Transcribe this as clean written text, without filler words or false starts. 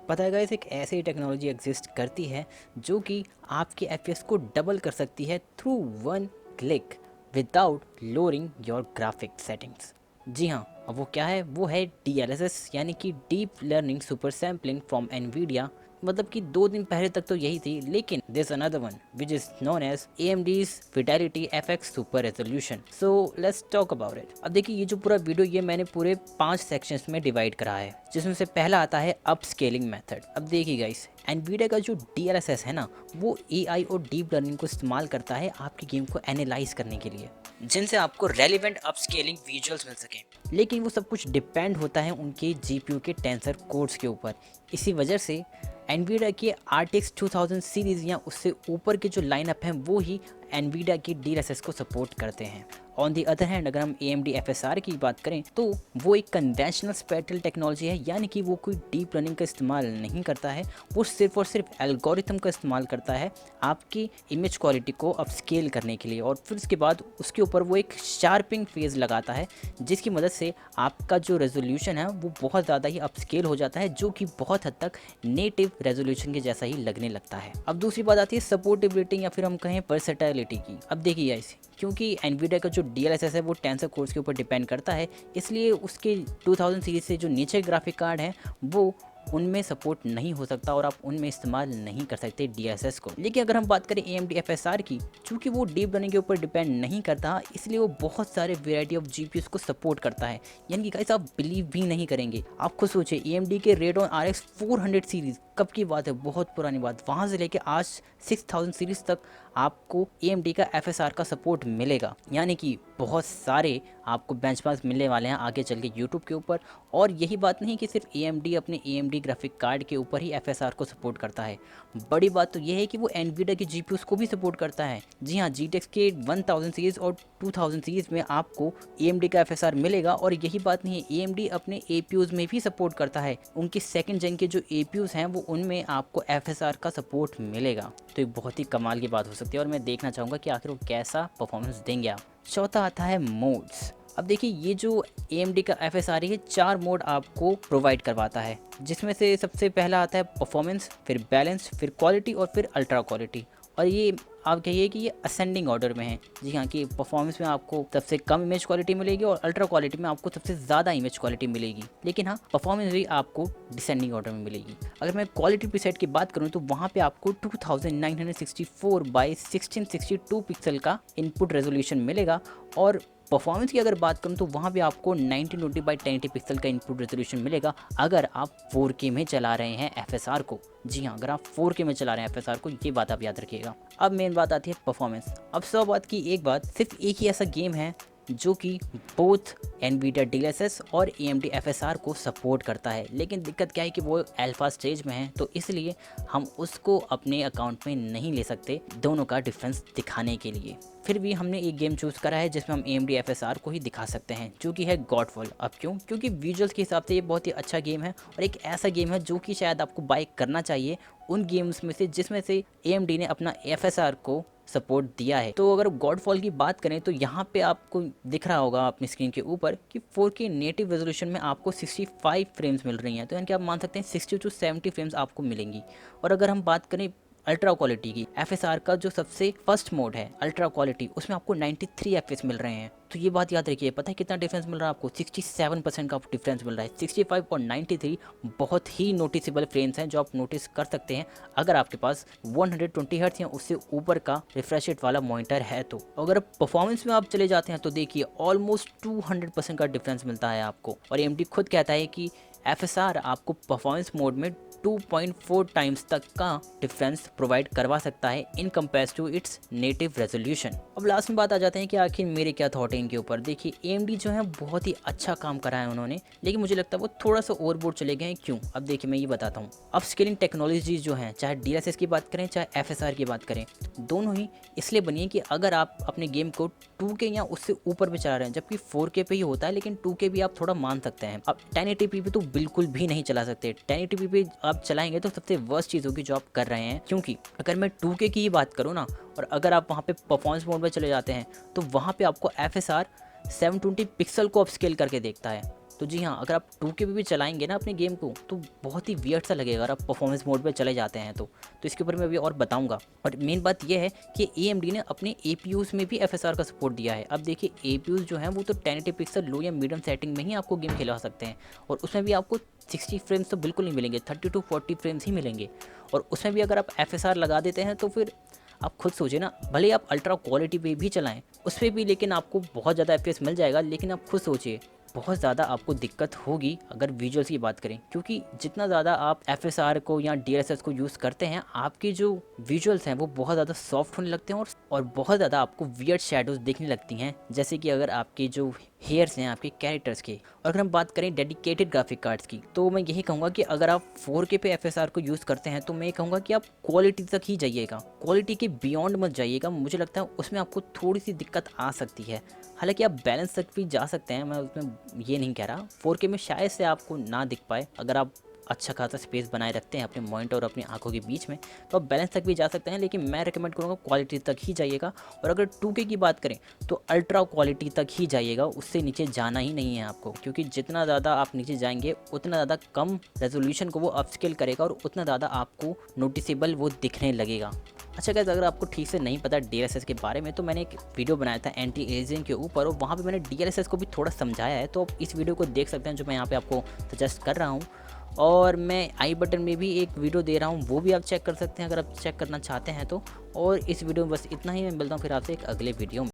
पता है गाइस, एक ऐसी टेक्नोलॉजी एग्जिस्ट करती है जो कि आपके एफपीएस को डबल कर सकती है through one click without lowering your graphic settings. जी हाँ, अब वो क्या है? वो है डीएलएसएस यानी कि deep learning super sampling from Nvidia. मतलब कि 2 दिन पहले तक तो यही थी, लेकिन this another one which is known as AMD's Fidelity FX Super Resolution। So let's talk about it. अब देखिए, ये जो पूरा वीडियो ये मैंने पूरे 5 सेक्शंस में डिवाइड करा है, जिसमें से पहला आता है अप स्केलिंग मेथड। अब देखिए गाइस, एनवीडिया का जो डीएलएसएस है ना, वो एआई और डीप लर्निंग को इस्तेमाल करता है आपकी गेम को एनालाइज करने के लिए, जिनसे आपको रेलिवेंट अप स्केलिंग विजुअल्स मिल सके। लेकिन वो सब कुछ डिपेंड होता है उनके जीपीयू के टेंसर कोड्स के ऊपर। इसी वजह से एनवीडिया के RTX 2000 सीरीज़ या उससे ऊपर के जो लाइनअप हैं वो ही एनवीडिया की डीएलएसएस को सपोर्ट करते हैं। ऑन दी अदर हैंड, अगर हम AMD FSR की बात करें तो वो एक कन्वेंशनल स्पेक्ट्रल टेक्नोलॉजी है, यानी कि वो कोई डीप लर्निंग का इस्तेमाल नहीं करता है। वो सिर्फ और सिर्फ एल्गोरिथम का इस्तेमाल करता है आपकी इमेज क्वालिटी को अपस्केल करने के लिए, और फिर उसके बाद उसके ऊपर वो एक शार्पिंग फेज लगाता है, जिसकी मदद से आपका जो रेजोल्यूशन है वो बहुत ज़्यादा ही अपस्केल हो जाता है, जो कि बहुत हद तक नेटिव रेजोल्यूशन के जैसा ही लगने लगता है। अब दूसरी बात आती है सपोर्टेबिलिटी या फिर हम कहें वर्सेटिलिटी की। अब देखिए ऐसे, क्योंकि एनवीडिया का जो डीएलएसएस है वो टेंसर कोर्स के ऊपर डिपेंड करता है, इसलिए उसके 2000 सीरीज से जो नीचे ग्राफिक कार्ड हैं वो उनमें सपोर्ट नहीं हो सकता और आप उनमें इस्तेमाल नहीं कर सकते डीएलएसएस को। लेकिन अगर हम बात करें AMD FSR की, चूँकि वो डीप लर्निंग के ऊपर डिपेंड नहीं करता, इसलिए वो बहुत सारे वेराइटी ऑफ जीपीयूज को सपोर्ट करता है। यानी कि गाइस, आप बिलीव भी नहीं करेंगे। आप खुद सोचिए, AMD के Radeon RX 400 सीरीज कब की बात है, बहुत पुरानी बात, वहाँ से लेके आज 6000 सीरीज तक आपको AMD का FSR का सपोर्ट मिलेगा। यानी कि बहुत सारे आपको बेंचमार्क्स मिलने वाले हैं आगे चल के यूट्यूब के ऊपर। और यही बात नहीं कि सिर्फ AMD अपने AMD ग्राफिक कार्ड के ऊपर ही FSR को सपोर्ट करता है, बड़ी बात तो यह है कि वो एनवीडिया के GPUs को भी सपोर्ट करता है। जी हाँ, GTX के 1000 सीरीज़ और 2000 सीरीज़ में आपको AMD का FSR मिलेगा। और यही बात नहीं है, AMD अपने APUs में भी सपोर्ट करता है। उनके सेकंड जेन के जो APUs हैं वो उनमें आपको FSR का सपोर्ट मिलेगा। तो एक बहुत ही कमाल की बात हो सकती है, और मैं देखना चाहूँगा कि आखिर वो कैसा परफॉर्मेंस देंगे आप। चौथा आता है मोड्स। अब देखिए, ये जो AMD का FSR है 4 मोड आपको प्रोवाइड करवाता है, जिसमें से सबसे पहला आता है परफॉर्मेंस, फिर बैलेंस, फिर क्वालिटी और फिर अल्ट्रा क्वालिटी। और ये आप कहिए कि ये असेंडिंग ऑर्डर में है। जी हाँ, कि परफॉर्मेंस में आपको सबसे कम इमेज क्वालिटी मिलेगी और अल्ट्रा क्वालिटी में आपको सबसे ज़्यादा इमेज क्वालिटी मिलेगी। लेकिन हाँ, परफॉर्मेंस भी आपको डिसेंडिंग ऑर्डर में मिलेगी। अगर मैं क्वालिटी प्रीसेट की बात करूँ तो वहाँ पे आपको 2964 बाई 1662 पिक्सल का इनपुट रेजोल्यूशन मिलेगा। और परफॉर्मेंस की अगर बात करूँ तो वहाँ भी आपको 1920 बाई 1080 पिक्सल का इनपुट रेजोल्यूशन मिलेगा, अगर आप 4K में चला रहे हैं FSR को। जी हाँ, अगर आप 4K में चला रहे हैं FSR को, ये बात आप याद रखिएगा। अब मेन बात आती है परफॉर्मेंस। अब 100 बात की एक बात, सिर्फ एक ही ऐसा गेम है जो कि बोथ एनवीडिया डीएलएसएस और AMD FSR को सपोर्ट करता है, लेकिन दिक्कत क्या है कि वो अल्फा स्टेज में है, तो इसलिए हम उसको अपने अकाउंट में नहीं ले सकते दोनों का डिफरेंस दिखाने के लिए। फिर भी हमने एक गेम चूज़ करा है जिसमें हम AMD FSR को ही दिखा सकते हैं, जो कि है गॉडफॉल। अब क्यों? क्योंकि विजुअल्स के हिसाब से ये बहुत ही अच्छा गेम है, और एक ऐसा गेम है जो कि शायद आपको बाय करना चाहिए उन गेम्स में से जिसमें से AMD ने अपना FSR को सपोर्ट दिया है। तो अगर गॉडफॉल की बात करें तो यहाँ पे आपको दिख रहा होगा अपनी स्क्रीन के ऊपर कि 4K नेटिव रेजोल्यूशन में आपको 65 फ्रेम्स मिल रही हैं। तो यानी कि आप मान सकते हैं 60 to 70 फ्रेम्स आपको मिलेंगी। और अगर हम बात करें अल्ट्रा क्वालिटी की, FSR का जो सबसे फर्स्ट मोड है अल्ट्रा क्वालिटी, उसमें आपको 93 FPS मिल रहे हैं। तो ये बात याद रखिए, पता है कितना डिफरेंस मिल रहा है आपको? 67% का डिफरेंस मिल रहा है। 65 और 93 बहुत ही नोटिसेबल फ्रेम्स हैं जो आप नोटिस कर सकते हैं अगर आपके पास 120 हर्ट्ज या उससे ऊपर का रिफ्रेश रेट वाला मॉनिटर है। तो अगर परफॉर्मेंस में आप चले जाते हैं तो देखिए ऑलमोस्ट 200% का डिफरेंस मिलता है आपको। और AMD खुद कहता है कि FSR आपको परफॉर्मेंस मोड में 2.4 टाइम्स तक का डिफरेंस प्रोवाइड करवा सकता है in compare to its native resolution. अब लास्ट में बात आ जाते हैं कि आखिर मेरे क्या थॉट है इनके ऊपर। देखिए, AMD जो है बहुत ही अच्छा काम करा है उन्होंने, लेकिन मुझे लगता है वो थोड़ा सा ओवरबोर्ड चले गए हैं। क्यों? अब देखिए, मैं ये बताता हूँ। अब स्केलिंग टेक्नोलॉजीज जो हैं, चाहे DLSS की बात करें चाहे FSR की बात करें, दोनों ही इसलिए बनी है कि अगर आप अपने गेम को 2K या उससे ऊपर पे चला रहे हैं, जबकि 4K पे ही होता है, लेकिन 2K भी आप थोड़ा मान सकते हैं। अब 1080p पे तो बिल्कुल भी नहीं चला सकते। 1080p पे आप चलाएंगे तो सबसे वर्स्ट चीज़ होगी जो आप कर रहे हैं, क्योंकि अगर मैं 2K की ही बात करूँ ना, और अगर आप वहाँ पे परफॉर्मेंस मोड में चले जाते हैं तो वहाँ पे आपको FSR 720 पिक्सल को अपस्केल करके देखता है। तो जी हाँ, अगर आप 2K पे भी चलाएंगे ना अपने गेम को तो बहुत ही वियर्ड सा लगेगा अगर आप परफॉर्मेंस मोड पे चले जाते हैं तो इसके ऊपर मैं अभी और बताऊंगा। और मेन बात यह है कि AMD ने अपने APUs में भी FSR का सपोर्ट दिया है। अब देखिए APUs जो हैं वो तो 1080 पिक्सल लो या मीडियम सेटिंग में ही आपको गेम खेला सकते हैं, और उसमें भी आपको 60 फ्रेम्स तो बिल्कुल नहीं मिलेंगे, 30 to 40 फ्रेम्स ही मिलेंगे। और उसमें भी अगर आप FSR लगा देते हैं तो फिर आप खुद सोचिए ना, भले ही आप अल्ट्रा क्वालिटी पे भी चलाएं उस पर भी लेकिन आपको बहुत ज़्यादा FPS मिल जाएगा, लेकिन आप खुद सोचिए बहुत ज़्यादा आपको दिक्कत होगी अगर विजुअल्स की बात करें, क्योंकि जितना ज़्यादा आप FSR को या DLSS को यूज़ करते हैं आपके जो विजुअल्स हैं वो बहुत ज़्यादा सॉफ्ट होने लगते हैं और बहुत ज़्यादा आपको वियर्ड शेडोज़ दिखने लगती हैं, जैसे कि अगर आपके जो हेयर्स हैं आपके कैरेक्टर्स के। और अगर हम बात करें डेडिकेटेड ग्राफिक कार्ड्स की तो मैं यही कहूँगा कि अगर आप 4K पे FSR को यूज़ करते हैं तो मैं कहूँगा कि आप क्वालिटी तक ही जाइएगा, क्वालिटी के बियॉन्ड मत जाइएगा। मुझे लगता है उसमें आपको थोड़ी सी दिक्कत आ सकती है, हालांकि आप बैलेंस तक भी जा सकते हैं, मैं उसमें ये नहीं कह रहा। 4K में शायद से आपको ना दिख पाए, अगर आप अच्छा खासा स्पेस बनाए रखते हैं अपने मॉनिटर और अपनी आंखों के बीच में तो आप बैलेंस तक भी जा सकते हैं, लेकिन मैं रिकमेंड करूँगा क्वालिटी तक ही जाइएगा। और अगर 2K की बात करें तो अल्ट्रा क्वालिटी तक ही जाइएगा, उससे नीचे जाना ही नहीं है आपको, क्योंकि जितना ज़्यादा आप नीचे जाएंगे उतना ज़्यादा कम रेजोल्यूशन को वो अपस्केल करेगा और उतना ज़्यादा आपको नोटिसेबल वो दिखने लगेगा। अच्छा गाइस, अगर आपको ठीक से नहीं पता DLSS के बारे में तो मैंने एक वीडियो बनाया था एंटी एजिंग के ऊपर, और वहाँ पे मैंने DLSS को भी थोड़ा समझाया है, तो आप इस वीडियो को देख सकते हैं जो मैं यहाँ पे आपको सजेस्ट कर रहा हूँ। और मैं आई बटन में भी एक वीडियो दे रहा हूँ, वो भी आप चेक कर सकते हैं अगर आप चेक करना चाहते हैं तो। और इस वीडियो में बस इतना ही, मैं मिलता हूँ फिर आपसे एक अगले वीडियो में।